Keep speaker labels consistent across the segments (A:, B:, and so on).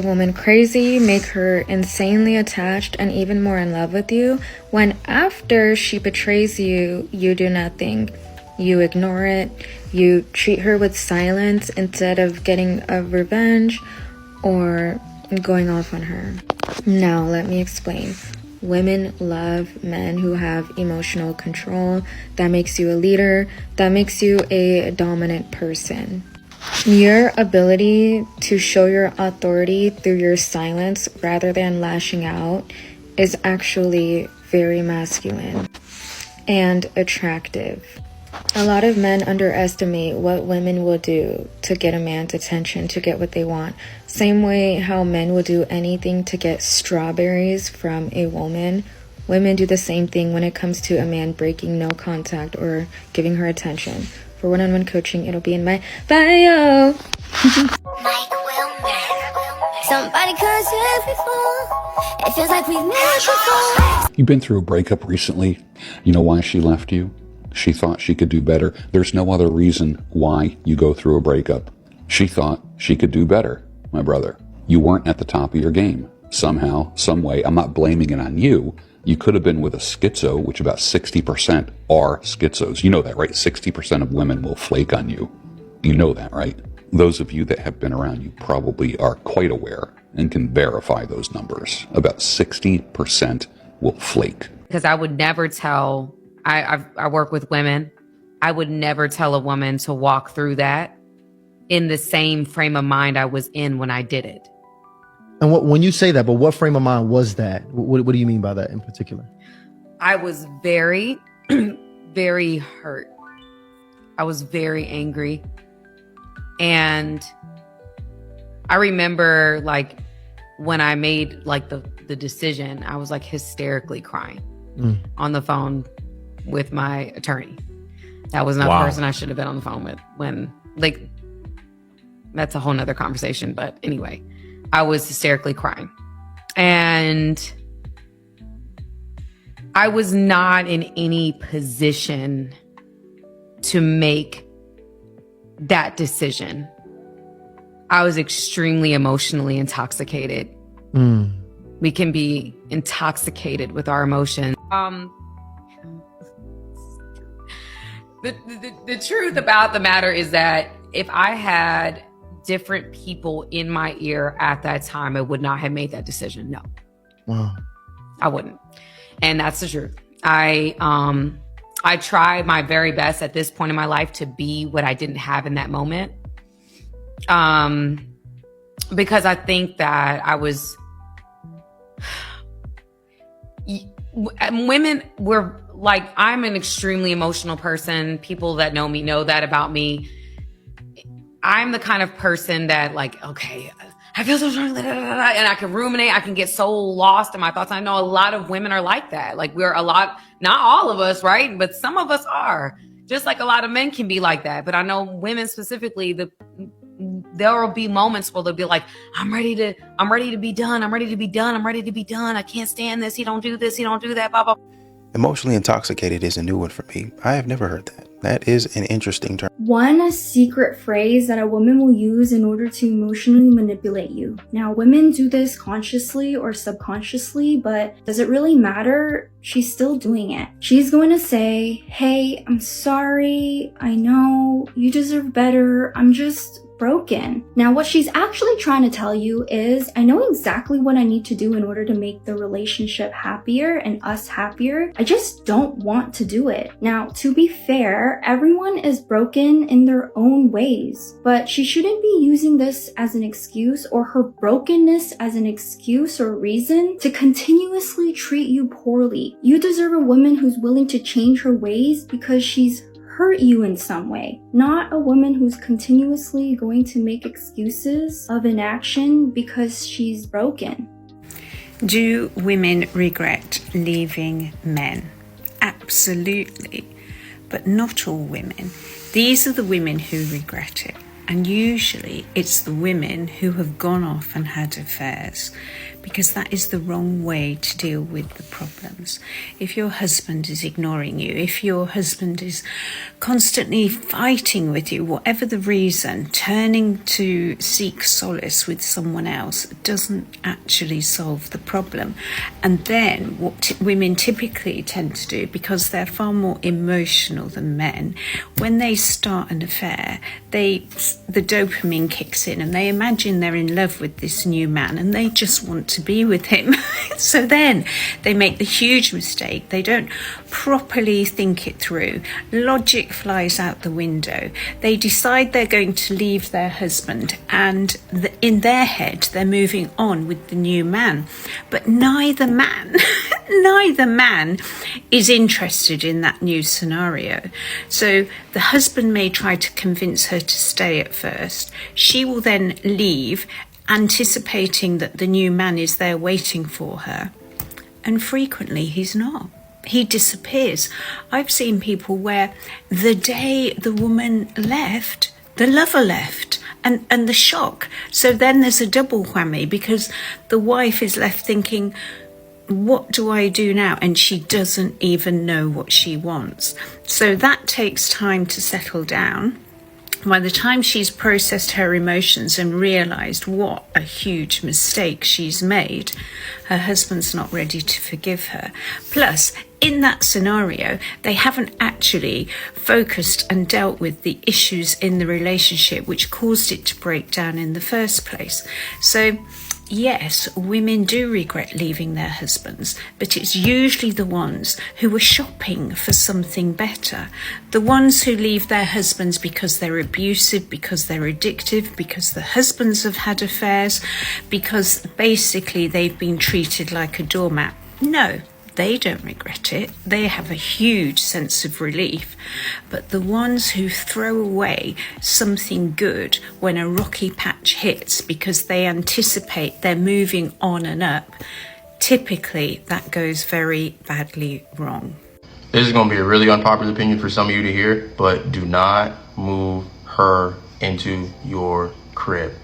A: A woman crazy, make her insanely attached and even more in love with you, when after she betrays you, you do nothing. You ignore it, you treat her with silence instead of getting a revenge or going off on her. Now, let me explain. Women love men who have emotional control. That makes you a leader. That makes you a dominant person. Your ability to show your authority through your silence rather than lashing out is actually very masculine and attractive. A lot of men underestimate what women will do to get a man's attention, to get what they want. Same way how men will do anything to get strawberries from a woman. Women do the same thing when it comes to a man breaking no contact or giving her attention. For one-on-one coaching, it'll be in my bio.
B: Somebody it feels like we've met before.
C: You've been through a breakup recently. You know why she left you? She thought she could do better. There's no other reason why you go through a breakup. She thought she could do better, my brother. You weren't at the top of your game. Somehow, some way, I'm not blaming it on you. You could have been with a schizo, which about 60% are schizos. You know that, right? 60% of women will flake on you. You know that, right? Those of you that have been around you probably are quite aware and can verify those numbers. About 60% will flake.
D: Because I would never tell, I work with women, I would never tell a woman to walk through that in the same frame of mind I was in when I did it.
E: And when you say that, but what frame of mind was that? What do you mean by that in particular?
D: I was very, very hurt. I was very angry. And I remember like when I made like the decision, I was like hysterically crying on the phone with my attorney. That was not the person I should have been on the phone with when, like, that's a whole nother conversation. But anyway, I was hysterically crying. And I was not in any position to make that decision. I was extremely emotionally intoxicated. We can be intoxicated with our emotions. The truth about the matter is that if I had different people in my ear at that time, I would not have made that decision. No.
E: Wow.
D: I wouldn't. And that's the truth. I tried my very best at this point in my life to be what I didn't have in that moment. Because I think that I was, women were like, I'm an extremely emotional person. People that know me know that about me. I'm the kind of person that like, okay, I feel so strong, and I can ruminate. I can get so lost in my thoughts. I know a lot of women are like that. Like we're a lot, not all of us, right? But some of us are. Just like a lot of men can be like that. But I know women specifically, there will be moments where they'll be like, I'm ready to be done. I'm ready to be done. I'm ready to be done. I can't stand this. He don't do this. He don't do that. Blah, blah.
F: Emotionally intoxicated is a new one for me. I have never heard that. That is an interesting term.
G: One secret phrase that a woman will use in order to emotionally manipulate you. Now, women do this consciously or subconsciously, but does it really matter? She's still doing it. She's going to say, hey, I'm sorry. I know you deserve better. I'm just broken. Now, what she's actually trying to tell you is, I know exactly what I need to do in order to make the relationship happier and us happier. I just don't want to do it. Now, to be fair, everyone is broken in their own ways, but she shouldn't be using this as an excuse or her brokenness as an excuse or reason to continuously treat you poorly. You deserve a woman who's willing to change her ways because she's hurt you in some way, not a woman who's continuously going to make excuses of inaction because she's broken.
H: Do women regret leaving men? Absolutely, but not all women. These are the women who regret it. And usually it's the women who have gone off and had affairs because that is the wrong way to deal with the problems. If your husband is ignoring you, if your husband is constantly fighting with you, whatever the reason, turning to seek solace with someone else doesn't actually solve the problem. And then what women typically tend to do, because they're far more emotional than men, when they start an affair, the dopamine kicks in and they imagine they're in love with this new man and they just want to be with him. So then they make the huge mistake. They don't properly think it through. Logic flies out the window. They decide they're going to leave their husband, and in their head they're moving on with the new man. But neither man is interested in that new scenario. So the husband may try to convince her to stay at first. She will then leave, anticipating that the new man is there waiting for her. And frequently he's not. He disappears. I've seen people where the day the woman left, the lover left, and the shock. So then there's a double whammy, because the wife is left thinking, what do I do now? And she doesn't even know what she wants. So that takes time to settle down. By the time she's processed her emotions and realised what a huge mistake she's made, her husband's not ready to forgive her. Plus, in that scenario, they haven't actually focused and dealt with the issues in the relationship which caused it to break down in the first place. So, yes, women do regret leaving their husbands, but it's usually the ones who are shopping for something better. The ones who leave their husbands because they're abusive, because they're addictive, because the husbands have had affairs, because basically they've been treated like a doormat. No, they don't regret it. They have a huge sense of relief. But the ones who throw away something good when a rocky patch hits because they anticipate they're moving on and up, typically that goes very badly wrong.
I: This is going to be a really unpopular opinion for some of you to hear, but do not move her into your crib.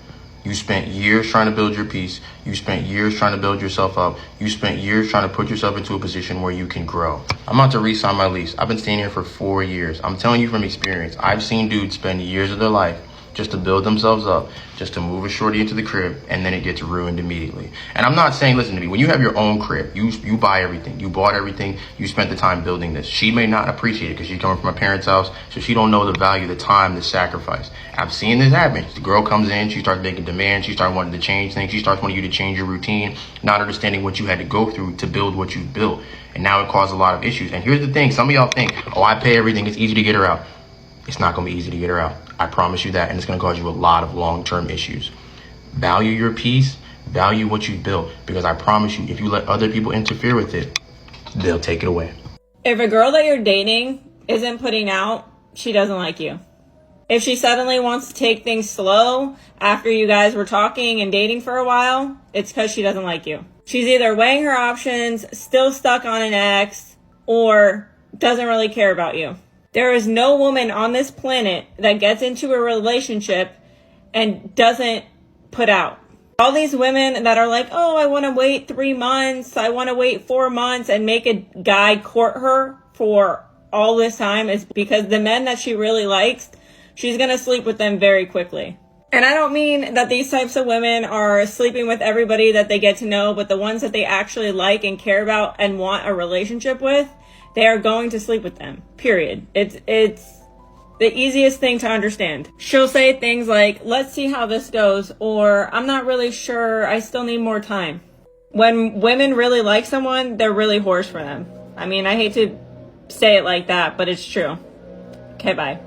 I: You spent years trying to build your peace. You spent years trying to build yourself up. You spent years trying to put yourself into a position where you can grow. I'm about to re-sign my lease. I've been staying here for 4 years. I'm telling you from experience, I've seen dudes spend years of their life just to build themselves up, just to move a shorty into the crib, and then it gets ruined immediately. And I'm not saying, listen to me, when you have your own crib, you buy everything, you bought everything, you spent the time building this. She may not appreciate it because she's coming from a parent's house, so she don't know the value, the time, the sacrifice. I've seen this happen. The girl comes in, she starts making demands, she starts wanting to change things, she starts wanting you to change your routine, not understanding what you had to go through to build what you built. And now it caused a lot of issues. And here's the thing, some of y'all think, oh, I pay everything, it's easy to get her out. It's not going to be easy to get her out. I promise you that, and it's going to cause you a lot of long-term issues. Value your peace, value what you've built, because I promise you, if you let other people interfere with it, they'll take it away.
J: If a girl that you're dating isn't putting out, she doesn't like you. If she suddenly wants to take things slow after you guys were talking and dating for a while, it's because she doesn't like you. She's either weighing her options, still stuck on an ex, or doesn't really care about you. There is no woman on this planet that gets into a relationship and doesn't put out. All these women that are like, oh, I want to wait 3 months, I want to wait 4 months and make a guy court her for all this time, is because the men that she really likes, she's going to sleep with them very quickly. And I don't mean that these types of women are sleeping with everybody that they get to know, but the ones that they actually like and care about and want a relationship with, they are going to sleep with them, period. It's the easiest thing to understand. She'll say things like, let's see how this goes, or I'm not really sure, I still need more time. When women really like someone, they're really whores for them. I mean, I hate to say it like that, but it's true. Okay, bye.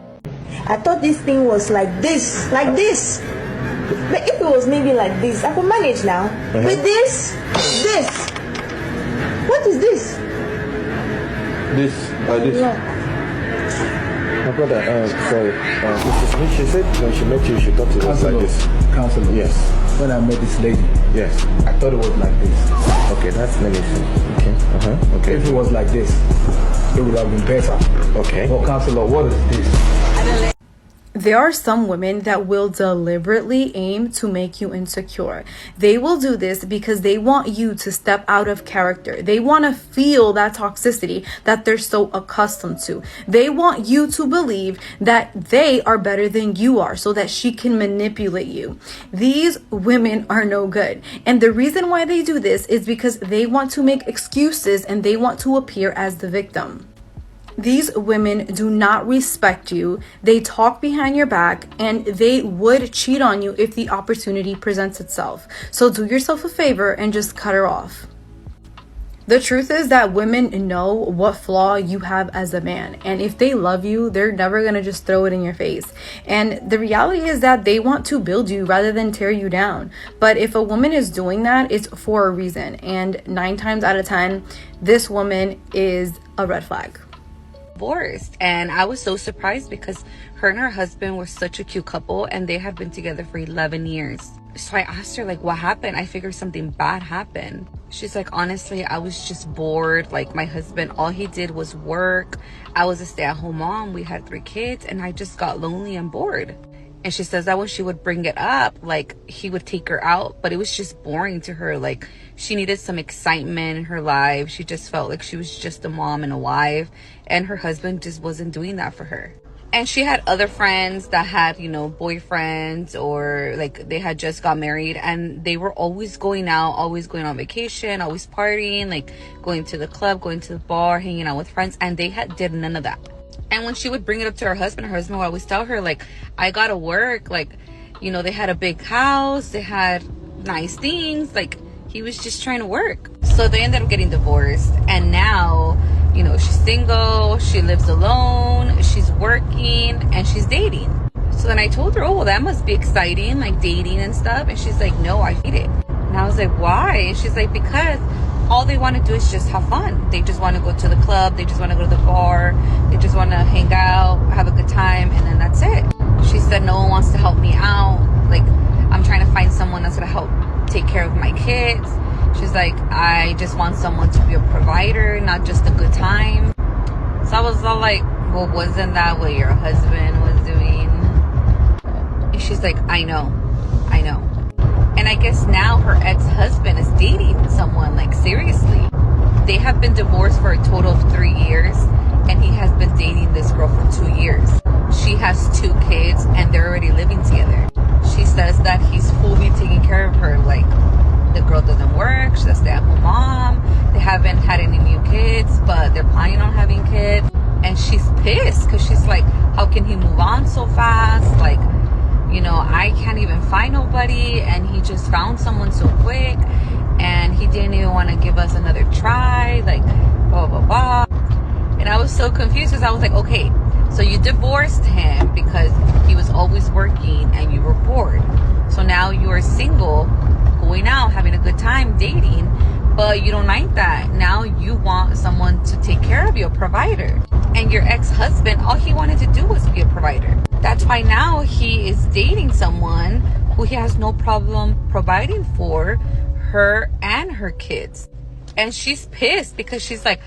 K: I thought this thing was like this. But if it was maybe like this, I could manage now. With this. What is this?
L: This.
K: Yeah.
L: My brother, sorry. Mrs. Smith, she said when she met you, she thought it was like this.
M: Counselor.
L: Yes.
M: When I met this lady,
L: yes,
M: I thought it was like this.
L: Okay, let me see. Okay. Okay.
M: If it was like this, it would have been better.
L: Okay.
M: Well, Counselor, what is this?
N: There are some women that will deliberately aim to make you insecure. They will do this because they want you to step out of character. They want to feel that toxicity that they're so accustomed to. They want you to believe that they are better than you are so that she can manipulate you. These women are no good. And the reason why they do this is because they want to make excuses and they want to appear as the victim. These women do not respect you. They talk behind your back and they would cheat on you if the opportunity presents itself. So do yourself a favor and just cut her off. The truth is that women know what flaw you have as a man. And if they love you, they're never going to just throw it in your face. And the reality is that they want to build you rather than tear you down. But if a woman is doing that, it's for a reason. And 9 times out of 10, this woman is a red flag.
O: Divorced, and I was so surprised because her and her husband were such a cute couple and they had been together for 11 years. So I asked her, like, what happened? I figured something bad happened. She's like, honestly, I was just bored. Like, my husband, all he did was work. I was a stay-at-home mom. We had 3 kids and I just got lonely and bored. And she says that when she would bring it up, like, he would take her out, but it was just boring to her. Like, she needed some excitement in her life. She just felt like she was just a mom and a wife, and her husband just wasn't doing that for her. And she had other friends that had, you know, boyfriends, or like they had just got married, and they were always going out, always going on vacation, always partying, like going to the club, going to the bar, hanging out with friends, and they did none of that. And when she would bring it up to her husband would always tell her, like, I gotta work. Like, you know, they had a big house, they had nice things. Like, he was just trying to work. So they ended up getting divorced. And now, you know, she's single, she lives alone, she's working, and she's dating. So then I told her, oh, well, that must be exciting, like dating and stuff. And she's like, no, I hate it. And I was like, why? And she's like, because all they want to do is just have fun. They just want to go to the club. They just want to go to the bar. They just want to hang out, have a good time, and then that's it. She said no one wants to help me out. Like, I'm trying to find someone that's going to help take care of my kids. She's like, I just want someone to be a provider, not just a good time. So I was all like, well, wasn't that what your husband was doing? And she's like, I know. And I guess now her ex-husband is dating someone, like, seriously. They have been divorced for a total of 3 years, and he has been dating this girl for 2 years. She has 2 kids, and they're already living together. She says that he's fully taking care of her. Like, the girl doesn't work, she's a stay-at-home mom. They haven't had any new kids, but they're planning on having kids. And she's pissed because she's like, how can he move on so fast? Like, you know, I can't even find nobody, and he just found someone so quick, and he didn't even want to give us another try, like, blah, blah, blah. And I was so confused because I was like, okay, so you divorced him because he was always working and you were bored. So now you are single, going out, having a good time, dating, but you don't like that. Now you want someone to take care of you, a provider. And your ex-husband, all he wanted to do was be a provider. That's why now he is dating someone who he has no problem providing for her and her kids. And she's pissed because she's like,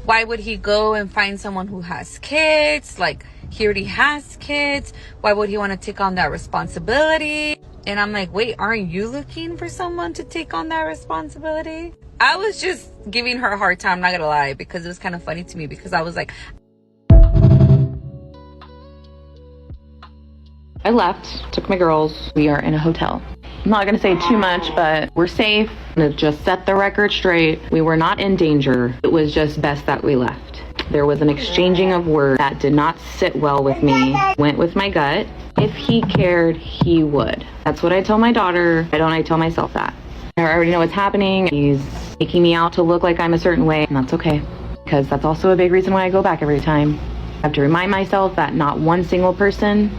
O: why would he go and find someone who has kids? Like, he already has kids. Why would he want to take on that responsibility? And I'm like, wait, aren't you looking for someone to take on that responsibility? I was just giving her a hard time, not gonna lie, because it was kind of funny to me, because I was like,
P: I left, took my girls. We are in a hotel. I'm not going to say too much, but we're safe. To just set the record straight, we were not in danger. It was just best that we left. There was an exchanging of words that did not sit well with me. Went with my gut. If he cared, he would. That's what I tell my daughter. I tell myself that. I already know what's happening. He's making me out to look like I'm a certain way, and that's okay. Because that's also a big reason why I go back every time. I have to remind myself that not one single person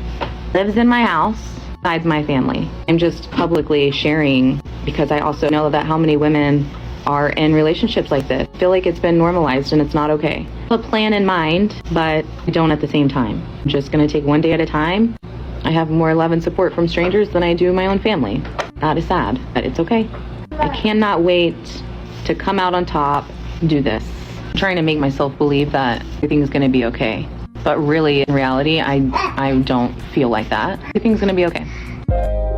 P: lives in my house besides my family. I'm just publicly sharing because I also know that how many women are in relationships like this. I feel like it's been normalized and it's not okay. I have a plan in mind, but I don't at the same time. I'm just gonna take one day at a time. I have more love and support from strangers than I do my own family. That is sad, but it's okay. I cannot wait to come out on top, do this. I'm trying to make myself believe that everything's gonna be okay. But really, in reality, I don't feel like that. Everything's gonna be okay.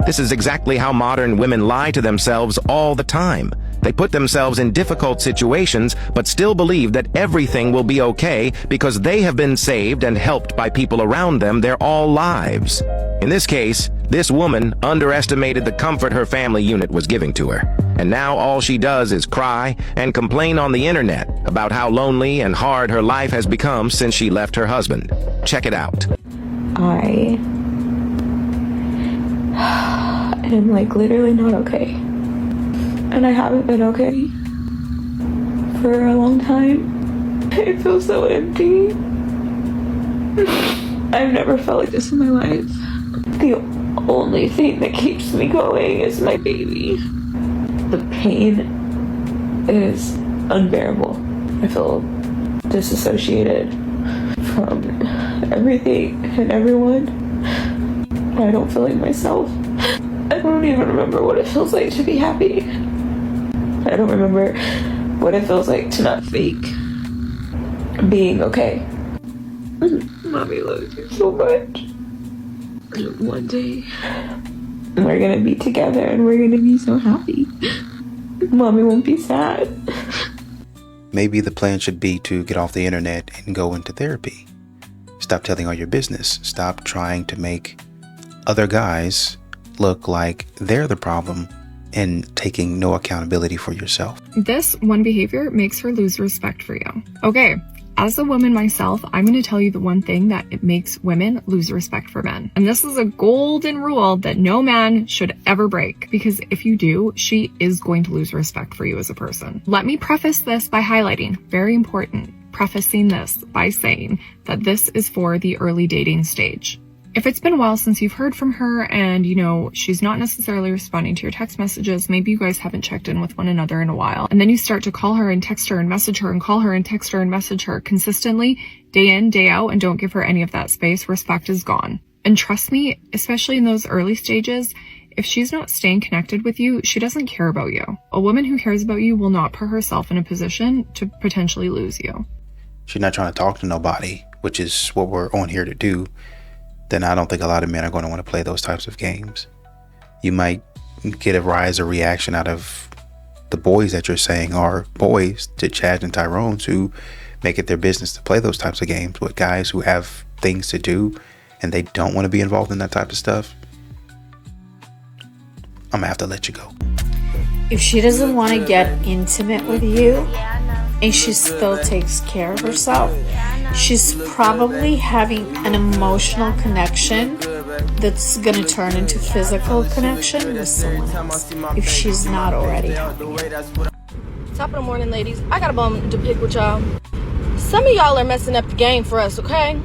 Q: This is exactly how modern women lie to themselves all the time. They put themselves in difficult situations, but still believe that everything will be okay because they have been saved and helped by people around them their all lives. In this case, this woman underestimated the comfort her family unit was giving to her. And now all she does is cry and complain on the internet about how lonely and hard her life has become since she left her husband. Check it out.
R: I am like literally not okay. And I haven't been okay for a long time. I feel so empty. I've never felt like this in my life. The only thing that keeps me going is my baby. The pain is unbearable. I feel disassociated from everything and everyone. I don't feel like myself. I don't even remember what it feels like to be happy. I don't remember what it feels like to not fake being okay. Mommy loves you so much. One day, we're gonna be together and we're gonna be so happy. Mommy won't be sad.
F: Maybe the plan should be to get off the internet and go into therapy. Stop telling all your business. Stop trying to make other guys look like they're the problem and taking no accountability for yourself.
S: This one behavior makes her lose respect for you. Okay, as a woman myself, I'm going to tell you the one thing that it makes women lose respect for men. And this is a golden rule that no man should ever break, because if you do, she is going to lose respect for you as a person. Let me preface this by highlighting, very important, prefacing this by saying that this is for the early dating stage. If it's been a while since you've heard from her and, you know, she's not necessarily responding to your text messages, maybe you guys haven't checked in with one another in a while, and then you start to call her and text her and message her and call her and text her and message her consistently, day in, day out, and don't give her any of that space, respect is gone. And trust me, especially in those early stages, if she's not staying connected with you, she doesn't care about you. A woman who cares about you will not put herself in a position to potentially lose you.
F: She's not trying to talk to nobody, which is what we're on here to do. Then I don't think a lot of men are going to want to play those types of games. You might get a rise or reaction out of the boys that you're saying are boys to Chad and Tyrone's who make it their business to play those types of games with guys who have things to do and they don't want to be involved in that type of stuff. I'm gonna have to let you go.
H: If she doesn't want to get intimate with you and she still takes care of herself, she's probably having an emotional connection that's going to turn into physical connection with someone else if she's not already having it.
T: Top of the morning, ladies. I got a bone to pick with y'all. Some of y'all are messing up the game for us, okay?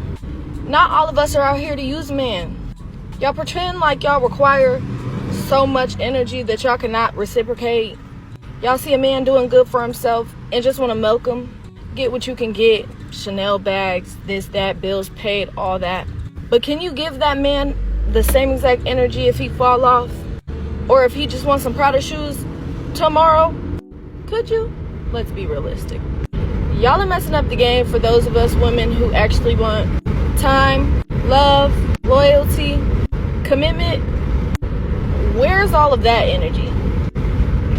T: Not all of us are out here to use men. Y'all pretend like y'all require so much energy that y'all cannot reciprocate. Y'all see a man doing good for himself and just want to milk him. Get what you can get. Chanel bags, this, that, bills paid, all that. But can you give that man the same exact energy if he fall off? Or if he just wants some Prada shoes tomorrow? Could you? Let's be realistic. Y'all are messing up the game for those of us women who actually want time, love, loyalty, commitment. Where's all of that energy?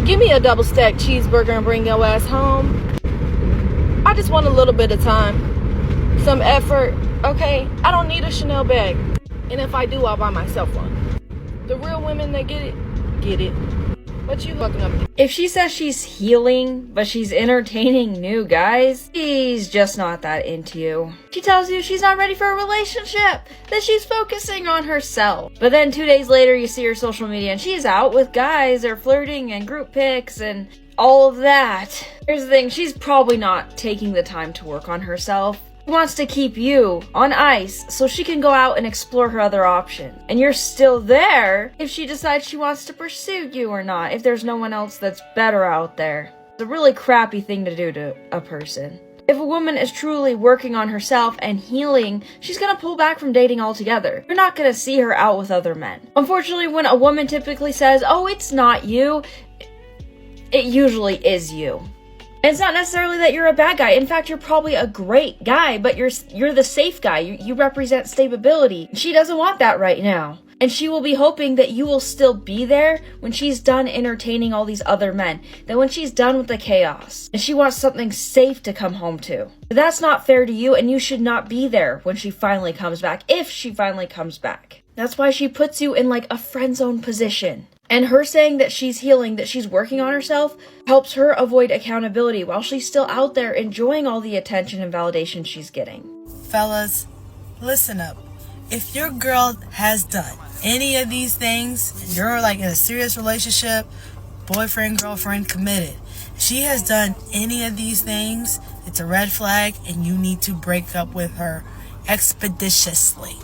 T: Give me a double stacked cheeseburger and bring your ass home. I just want a little bit of time, some effort, okay? I don't need a Chanel bag. And if I do, I'll buy myself one. The real women that get it. What you fucking up?
U: If she says she's healing, but she's entertaining new guys, she's just not that into you. She tells you she's not ready for a relationship, that she's focusing on herself. But then 2 days later, you see her social media and she's out with guys, they're flirting and group pics and all of that. Here's the thing, she's probably not taking the time to work on herself. She wants to keep you on ice so she can go out and explore her other options. And you're still there if she decides she wants to pursue you or not, if there's no one else that's better out there. It's a really crappy thing to do to a person. If a woman is truly working on herself and healing, she's gonna pull back from dating altogether. You're not gonna see her out with other men. Unfortunately, when a woman typically says, oh, it's not you, it usually is you. And it's not necessarily that you're a bad guy. In fact, you're probably a great guy, but you're the safe guy. You represent stability. She doesn't want that right now. And she will be hoping that you will still be there when she's done entertaining all these other men. That when she's done with the chaos. And she wants something safe to come home to. But that's not fair to you, and you should not be there when she finally comes back. If she finally comes back. That's why she puts you in like a friend zone position. And her saying that she's healing, that she's working on herself, helps her avoid accountability while she's still out there enjoying all the attention and validation she's getting.
A: Fellas, listen up. If your girl has done any of these things, you're like in a serious relationship, boyfriend, girlfriend, committed. She has done any of these things, it's a red flag, and you need to break up with her expeditiously,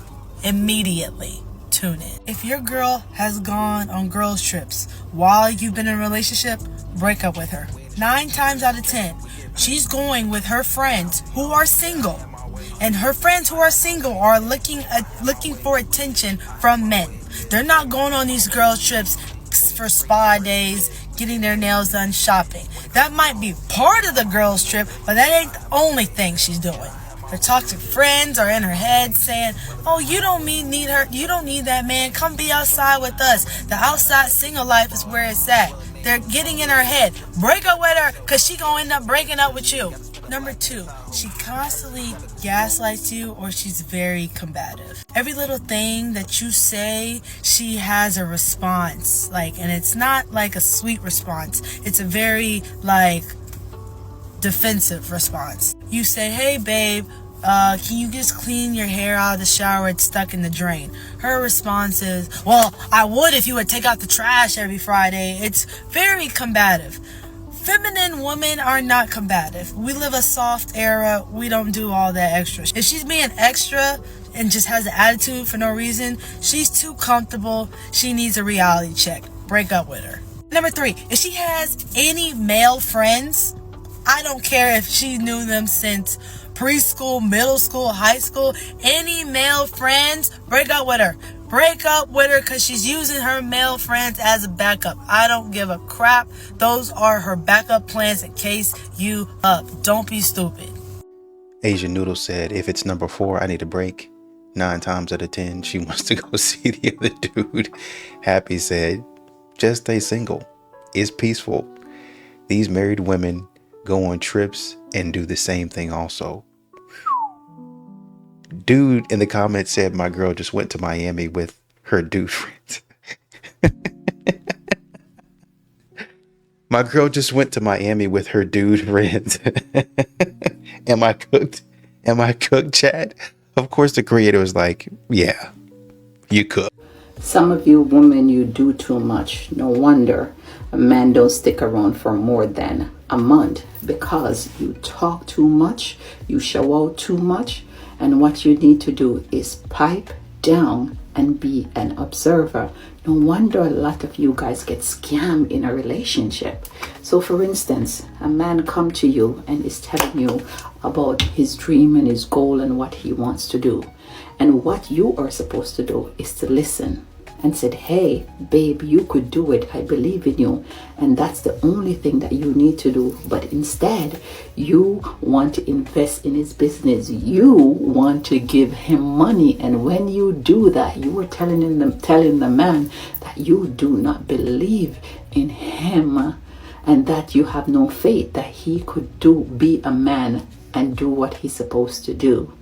A: immediately. Tune in. If your girl has gone on girls trips while you've been in a relationship, break up with her. 9 times out of 10, she's going with her friends who are single. And her friends who are single are looking for attention from men. They're not going on these girls trips for spa days, getting their nails done, shopping. That might be part of the girls trip, but that ain't the only thing she's doing. Her toxic friends are in her head saying, oh, you don't need her, you don't need that man, come be outside with us. The outside single life is where it's at. They're getting in her head. Break up with her, because she gonna end up breaking up with you. Number 2, she constantly gaslights you, or she's very combative. Every little thing that you say, she has a response. And it's not like a sweet response. It's a very defensive response. You say, hey babe, can you just clean your hair out of the shower? It's stuck in the drain. Her response is, well, I would if you would take out the trash every Friday. It's very combative. Feminine women are not combative. We live a soft era. We don't do all that extra. If she's being extra and just has an attitude for no reason, she's too comfortable. She needs a reality check. Break up with her. Number 3, if she has any male friends, I don't care if she knew them since preschool, middle school, high school, any male friends, break up with her. Break up with her because she's using her male friends as a backup. I don't give a crap. Those are her backup plans in case you up. Don't be stupid.
F: Asian Noodle said, if it's number 4, I need a break. 9 times out of 10, she wants to go see the other dude. Happy said, just stay single. It's peaceful. These married women go on trips and do the same thing also. Dude in the comments said my girl just went to Miami with her dude friends. My girl just went to Miami with her dude friends. Am I cooked? Am I cooked, chat? Of course the creator was like, yeah, you cook.
V: Some of you women, you do too much. No wonder a man don't stick around for more than a month, because you talk too much, you show out too much, and what you need to do is pipe down and be an observer. No wonder a lot of you guys get scammed in a relationship. So for instance, a man come to you and is telling you about his dream and his goal and what he wants to do. And what you are supposed to do is to listen and said, hey, babe, you could do it. I believe in you. And that's the only thing that you need to do. But instead, you want to invest in his business. You want to give him money. And when you do that, you are telling the man that you do not believe in him and that you have no faith that he could be a man and do what he's supposed to do.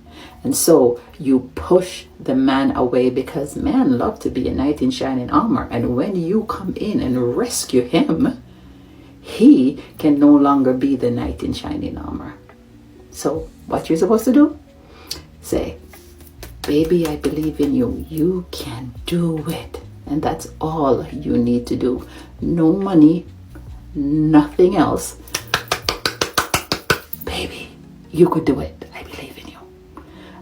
V: And so you push the man away because men love to be a knight in shining armor. And when you come in and rescue him, he can no longer be the knight in shining armor. So what you're supposed to do? Say, baby, I believe in you. You can do it. And that's all you need to do. No money, nothing else. Baby, you could do it. I believe in you.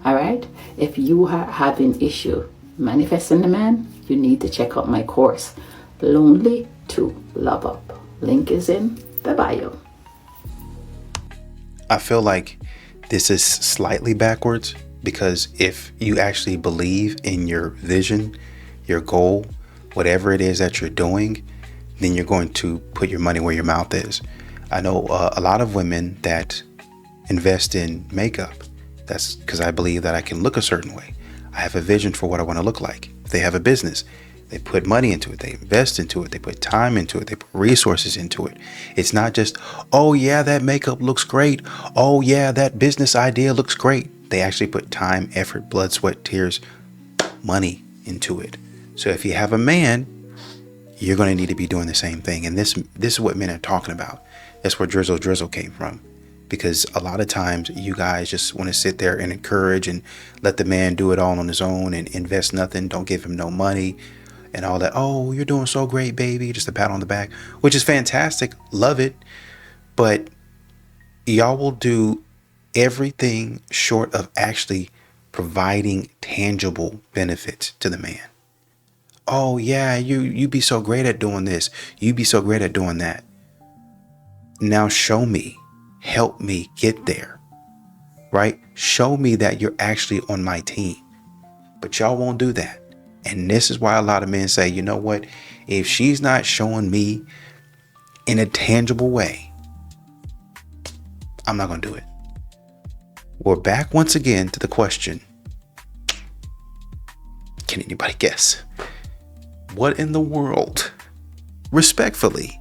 V: All right. If you are having issue manifesting the man, you need to check out my course, Lonely to Love Up. Link is in the bio.
F: I feel like this is slightly backwards, because if you actually believe in your vision, your goal, whatever it is that you're doing, then you're going to put your money where your mouth is. I know a lot of women that invest in makeup. That's because I believe that I can look a certain way. I have a vision for what I want to look like. If they have a business, they put money into it, they invest into it, they put time into it, they put resources into it. It's not just, oh yeah, that makeup looks great. Oh yeah, that business idea looks great. They actually put time, effort, blood, sweat, tears, money into it. So if you have a man, you're going to need to be doing the same thing. And this is what men are talking about. That's where Drizzle came from. Because a lot of times you guys just want to sit there and encourage and let the man do it all on his own and invest nothing. Don't give him no money and all that. Oh, you're doing so great, baby. Just a pat on the back, which is fantastic. Love it. But y'all will do everything short of actually providing tangible benefits to the man. Oh yeah, you be so great at doing this. You be so great at doing that. Now show me. Help me get there, right? Show me that you're actually on my team, but y'all won't do that. And this is why a lot of men say, you know what? If she's not showing me in a tangible way, I'm not going to do it. We're back once again to the question. Can anybody guess? What in the world, respectfully,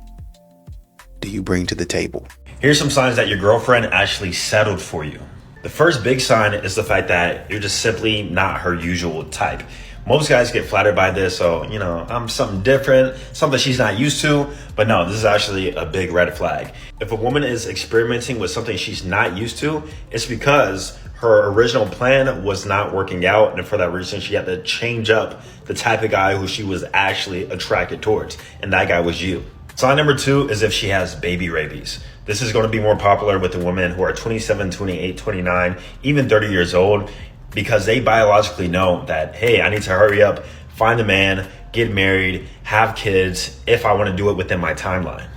F: do you bring to the table?
B: Here's some signs that your girlfriend actually settled for you. The first big sign is the fact that you're just simply not her usual type. Most guys get flattered by this, so, you know, I'm something different, something she's not used to, but no, this is actually a big red flag. If a woman is experimenting with something she's not used to, it's because her original plan was not working out, and for that reason, she had to change up the type of guy who she was actually attracted towards, and that guy was you. Sign number 2 is if she has baby rabies. This is going to be more popular with the women who are 27, 28, 29, even 30 years old, because they biologically know that, hey, I need to hurry up, find a man, get married, have kids, if I want to do it within my timeline.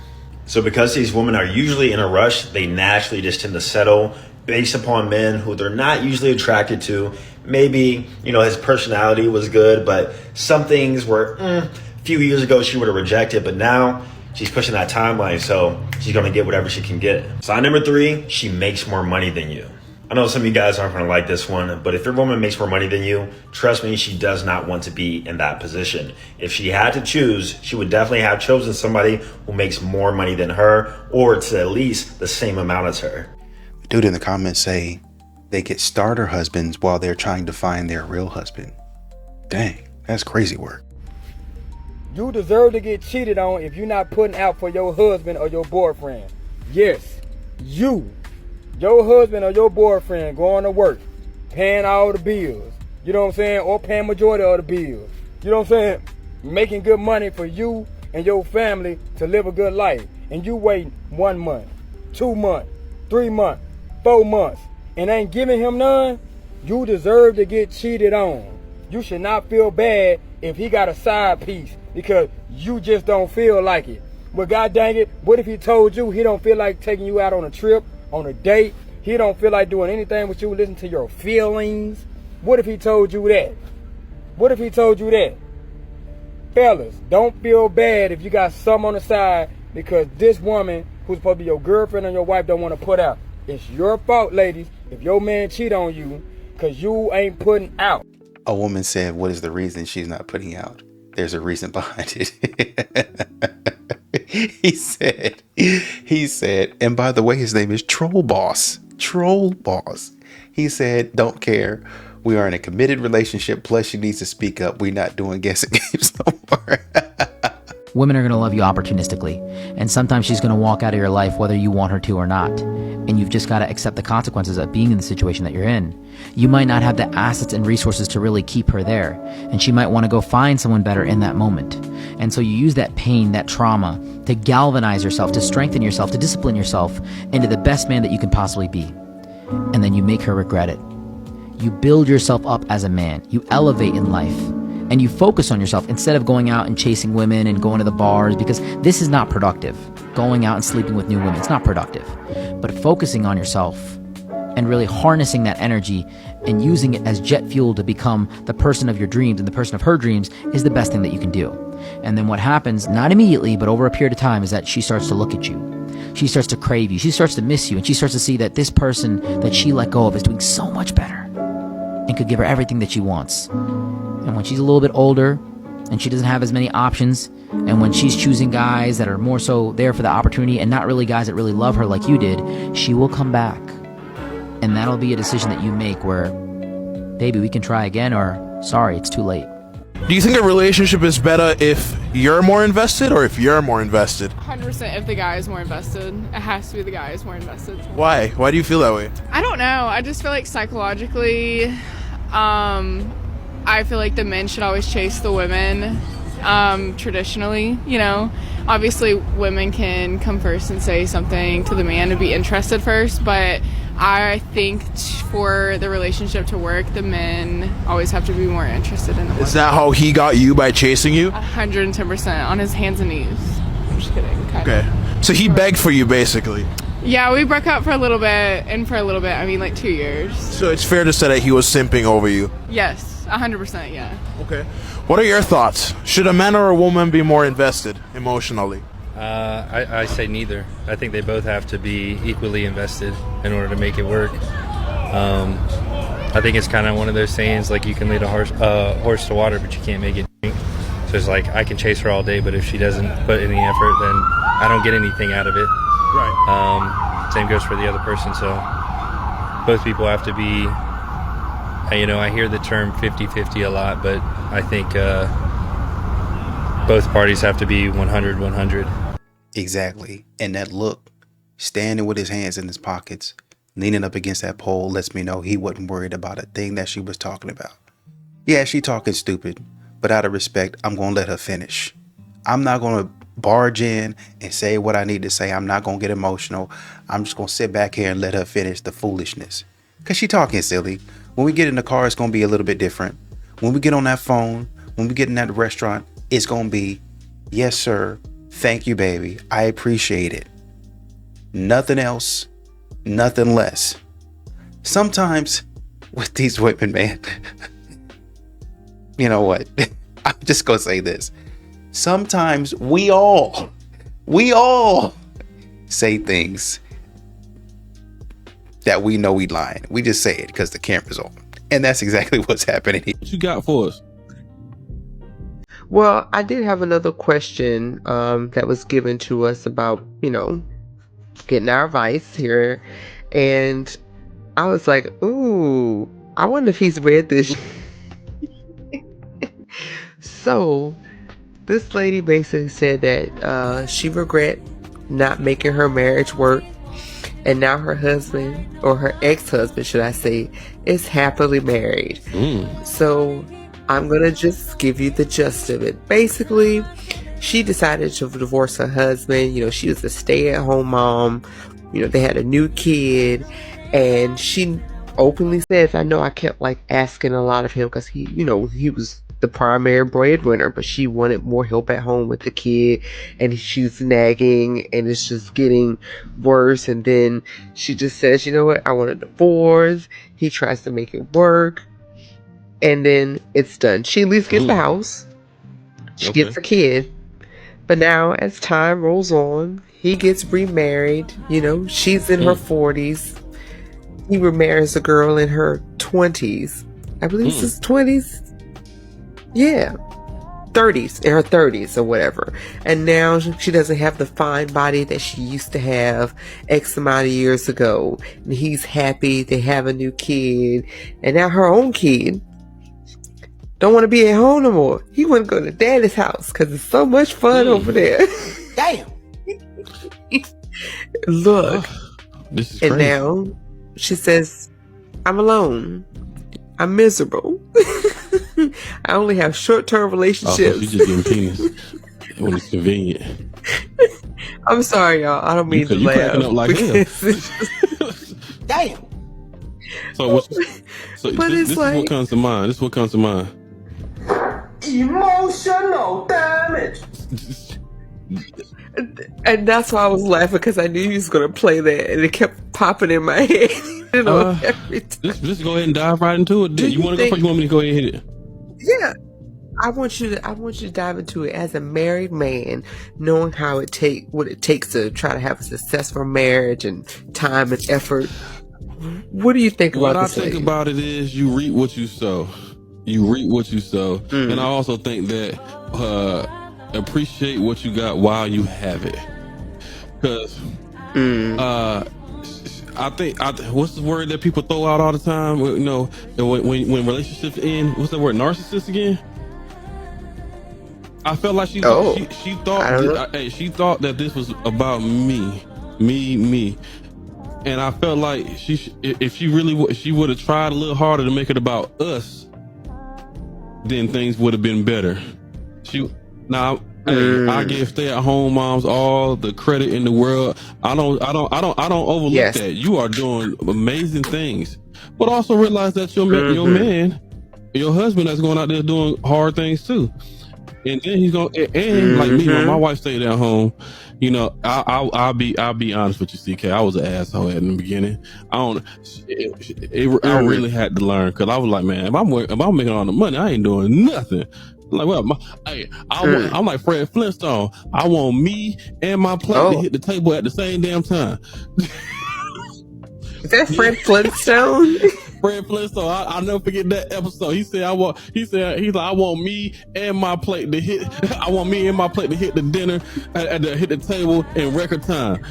B: So because these women are usually in a rush, they naturally just tend to settle based upon men who they're not usually attracted to. Maybe, you know, his personality was good, but some things were, a few years ago she would have rejected, but now she's pushing that timeline, so she's going to get whatever she can get. Sign number 3, she makes more money than you. I know some of you guys aren't going to like this one, but if your woman makes more money than you, trust me, she does not want to be in that position. If she had to choose, she would definitely have chosen somebody who makes more money than her, or to at least the same amount as her.
F: Dude in the comments say they get starter husbands while they're trying to find their real husband. Dang, that's crazy work.
C: You deserve to get cheated on if you're not putting out for your husband or your boyfriend. Yes, you. Your husband or your boyfriend going to work, paying all the bills. You know what I'm saying? Or paying majority of the bills. You know what I'm saying? Making good money for you and your family to live a good life. And you waiting 1 month, 2 months, 3 months, 4 months, and ain't giving him none. You deserve to get cheated on. You should not feel bad if he got a side piece because you just don't feel like it. But god dang it, what if he told you he don't feel like taking you out on a trip, on a date? He don't feel like doing anything with you, listen to your feelings. What if he told you that? What if he told you that? Fellas, don't feel bad if you got some on the side because this woman who's supposed to be your girlfriend and your wife don't want to put out. It's your fault, ladies, if your man cheat on you because you ain't putting out.
F: A woman said, what is the reason she's not putting out? There's a reason behind it. He said, and by the way, his name is Troll Boss. Troll Boss. He said, don't care. We are in a committed relationship. Plus, she needs to speak up. We're not doing guessing games no more.
W: Women are going to love you opportunistically, and sometimes she's going to walk out of your life whether you want her to or not, and you've just got to accept the consequences of being in the situation that you're in. You might not have the assets and resources to really keep her there, and she might want to go find someone better in that moment. And so you use that pain, that trauma, to galvanize yourself, to strengthen yourself, to discipline yourself into the best man that you can possibly be. And then you make her regret it. You build yourself up as a man. You elevate in life. And you focus on yourself instead of going out and chasing women and going to the bars, because this is not productive. Going out and sleeping with new women, it's not productive. But focusing on yourself and really harnessing that energy and using it as jet fuel to become the person of your dreams and the person of her dreams is the best thing that you can do. And then what happens, not immediately, but over a period of time, is that she starts to look at you. she starts to crave you. She starts to miss you, and she starts to see that this person that she let go of is doing so much better and could give her everything that she wants. And when she's a little bit older and she doesn't have as many options, and when she's choosing guys that are more so there for the opportunity and not really guys that really love her like you did, she will come back. And that'll be a decision that you make where, baby, we can try again, or sorry, it's too late.
D: Do you think a relationship is better if you're more invested or if you're more invested?
E: 100% if the guy is more invested. It has to be the guy who's more invested.
D: Why? Why do you feel that way?
E: I don't know. I just feel like psychologically, I feel like the men should always chase the women, traditionally, you know. Obviously, women can come first and say something to the man and be interested first, but I think for the relationship to work, the men always have to be more interested in the women.
D: Is that how he got you, by chasing you?
E: 110%, on his hands and knees. I'm just kidding.
D: Okay. So he begged for you, basically.
E: Yeah, we broke up for a little bit, and for a little bit, I mean like 2 years.
D: So it's fair to say that he was simping over you?
E: Yes, 100%, yeah.
D: Okay. What are your thoughts? Should a man or a woman be more invested emotionally?
G: I say neither. I think they both have to be equally invested in order to make it work. I think it's kind of one of those sayings, like you can lead a horse to water, but you can't make it drink. So it's like, I can chase her all day, but if she doesn't put any effort, then I don't get anything out of it.
D: Right.
G: Same goes for the other person. So both people have to be, you know, I hear the term 50-50 a lot, but I think both parties have to be 100-100.
F: Exactly. And that look, standing with his hands in his pockets, leaning up against that pole, lets me know he wasn't worried about a thing that she was talking about. Yeah, she talking stupid, but out of respect, I'm going to let her finish. I'm not going to barge in and say what I need to say. I'm not going to get emotional. I'm just going to sit back here and let her finish the foolishness. Because she talking silly. When we get in the car, it's going to be a little bit different. When we get on that phone, when we get in that restaurant, it's going to be, yes, sir. Thank you, baby. I appreciate it. Nothing else, nothing less. Sometimes with these women, man, you know what? I'm just going to say this. Sometimes we all say things that we know we lying. We just say it because the camera's on. And that's exactly what's happening here.
X: What you got for us?
Y: Well, I did have another question that was given to us about, you know, getting our advice here. And I was like, ooh, I wonder if he's read this. So, this lady basically said that she regret not making her marriage work. And now her husband, or her ex-husband, should I say, is happily married. So I'm going to just give you the gist of it. Basically, she decided to divorce her husband. You know, she was a stay-at-home mom. You know, they had a new kid. And she openly says, I know I kept like asking a lot of him because he, you know, he was the primary breadwinner, but she wanted more help at home with the kid, and she's nagging, and it's just getting worse. And then she just says, you know what, I want a divorce. He tries to make it work, and then it's done. She at least gets the house, she gets a kid, but now as time rolls on, he gets remarried. You know, she's in her 40s. He remarries a girl in her 20s. I believe it's his 20s. Yeah, 30s, in her 30s or whatever. And now she doesn't have the fine body that she used to have X amount of years ago. And he's happy they have a new kid. And now her own kid don't want to be at home no more. He want to go to daddy's house because it's so much fun over there. Damn. Look.
X: This is
Y: and
X: crazy.
Y: Now she says, I'm alone. I'm miserable. I only have short-term relationships.
X: Oh, so she just getting penis when it's convenient.
Y: I'm sorry, y'all. I don't mean to
X: you
Y: laugh.
X: cracking up like hell.
Y: Damn.
X: So
Y: But
X: this
Y: it's
X: is
Y: like-
X: what comes to mind. This is what comes to mind.
Y: Emotional damage. And that's why I was laughing, because I knew he was going to play that, and it kept popping in my head. You know, every time.
X: Let's go ahead and dive right into it. You want to go first? You want me to go ahead and hit it?
Y: Yeah, I want you to dive into it as a married man, knowing what it takes to try to have a successful marriage and time and effort. What do you think
X: What
Y: about
X: I
Y: this
X: think
Y: lady?
X: about it is you reap what you sow. You reap what you sow. And I also think that appreciate what you got while you have it. Because I think what's the word that people throw out all the time? You know, when relationships end, what's the word? Narcissist again? I felt like she thought she thought that this was about me, and I felt like if she would have tried a little harder to make it about us, then things would have been better. I give stay-at-home moms all the credit in the world. I don't overlook that. You are doing amazing things, but also realize that your man, your husband, that's going out there doing hard things too. And then he's going and like me, when my wife stayed at home, you know, I'll be honest with you, CK. I was an asshole in the beginning. I really had to learn, because I was like, man, if I'm making all the money, I ain't doing nothing. Like, well, I'm like Fred Flintstone. I want me and my plate to hit the table at the same damn time.
Y: Is that Fred Flintstone?
X: Fred Flintstone. I'll never forget that episode. He's like, I want me and my plate to hit. I want me and my plate to hit the dinner hit the table in record time.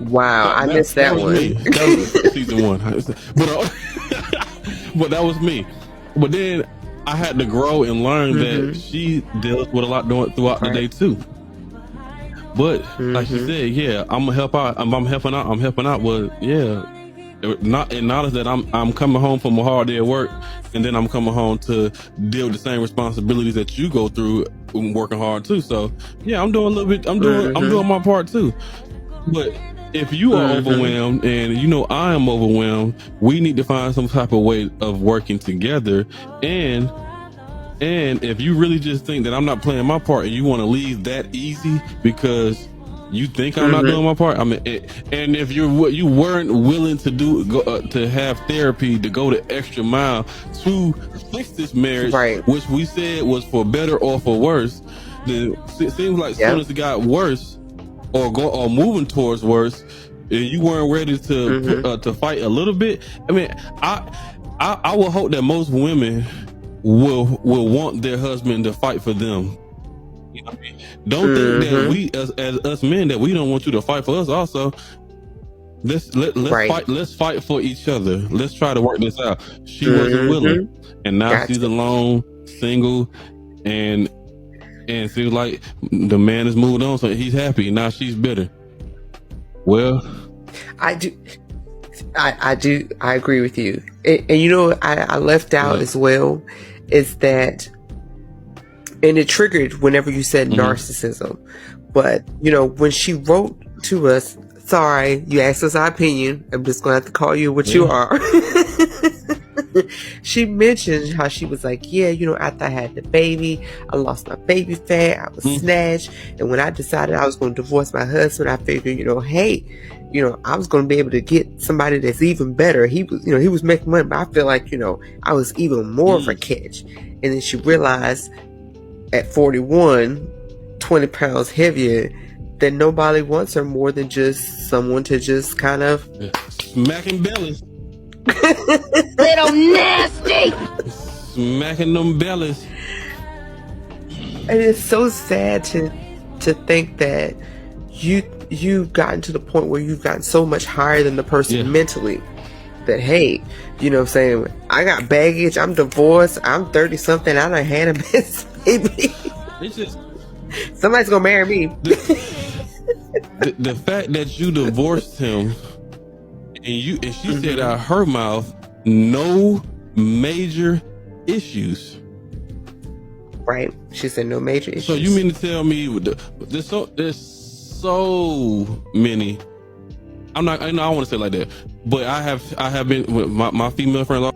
Y: Wow, I missed that one.
X: Me. That was season 1. But that was me. But then I had to grow and learn that she deals with a lot throughout the day too. But like you said, yeah, I'm gonna help out. I'm helping out. Well, yeah, not acknowledge that I'm coming home from a hard day at work, and then I'm coming home to deal with the same responsibilities that you go through working hard too. So yeah, I'm doing a little bit. I'm doing my part too. But if you are overwhelmed, and you know I am overwhelmed, we need to find some type of way of working together. And if you really just think that I'm not playing my part, and you want to leave that easy because you think I'm not doing my part, I mean, and if you weren't willing to to have therapy, to go the extra mile to fix this marriage, which we said was for better or for worse, then it seems like as soon as it got worse, or moving towards worse, you weren't ready to fight a little bit. I mean, I will hope that most women will want their husband to fight for them. You know what I mean? Don't think that we as us men, that we don't want you to fight for us also. Let's fight. Let's fight for each other. Let's try to work this out. She wasn't willing, and now she's alone, single, and seems like the man has moved on, so he's happy. Now she's bitter. Well,
Y: I agree with you. And you know, I left out as well is that, and it triggered whenever you said narcissism. But you know, when she wrote to us, sorry, you asked us our opinion, I'm just gonna have to call you what you are. She mentioned how she was like, yeah, you know, after I had the baby, I lost my baby fat, I was snatched, and when I decided I was going to divorce my husband, I figured, you know, hey, you know, I was going to be able to get somebody that's even better. He was, you know, he was making money, but I feel like, you know, I was even more of a catch. And then she realized at 41, 20 pounds heavier, that nobody wants her more than just someone to just kind of
X: smacking bellies.
Y: Little nasty.
X: Smacking them bellies.
Y: And it's so sad to think that you've gotten to the point where you've gotten so much higher than the person mentally, that hey, you know what I'm saying, I got baggage, I'm divorced, I'm 30 something, I done had a baby.
X: It's just
Y: somebody's gonna marry me.
X: The fact that you divorced him, and she said out her mouth, no major issues.
Y: Right. She said no major issues.
X: So you mean to tell me there's so many. I don't want to say it like that, but I have been with my female friend.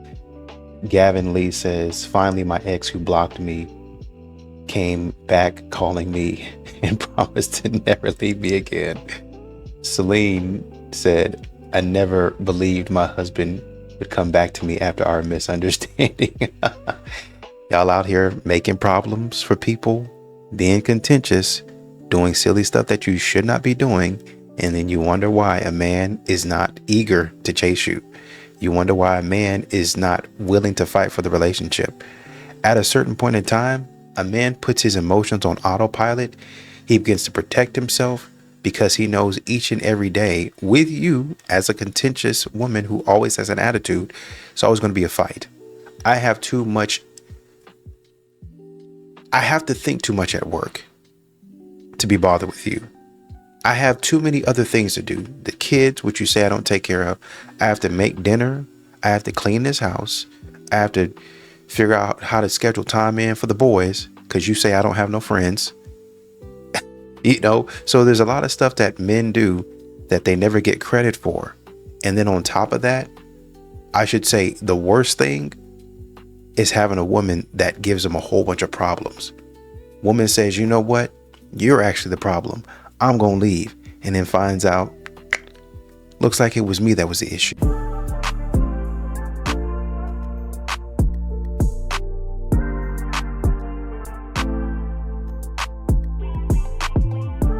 F: Gavin Lee says, finally my ex who blocked me came back calling me and promised to never leave me again. Celine said, I never believed my husband would come back to me after our misunderstanding. Y'all out here making problems for people, being contentious, doing silly stuff that you should not be doing. And then you wonder why a man is not eager to chase you. You wonder why a man is not willing to fight for the relationship. At a certain point in time, a man puts his emotions on autopilot. He begins to protect himself because he knows each and every day with you as a contentious woman who always has an attitude, it's always going to be a fight. I have to think too much at work to be bothered with you. I have too many other things to do. The kids, which you say I don't take care of. I have to make dinner. I have to clean this house. I have to figure out how to schedule time in for the boys because you say I don't have no friends. You know, so there's a lot of stuff that men do that they never get credit for. And then on top of that, I should say the worst thing is having a woman that gives them a whole bunch of problems. Woman says, you know what? You're actually the problem. I'm going to leave. And then finds out, looks like it was me that was the issue.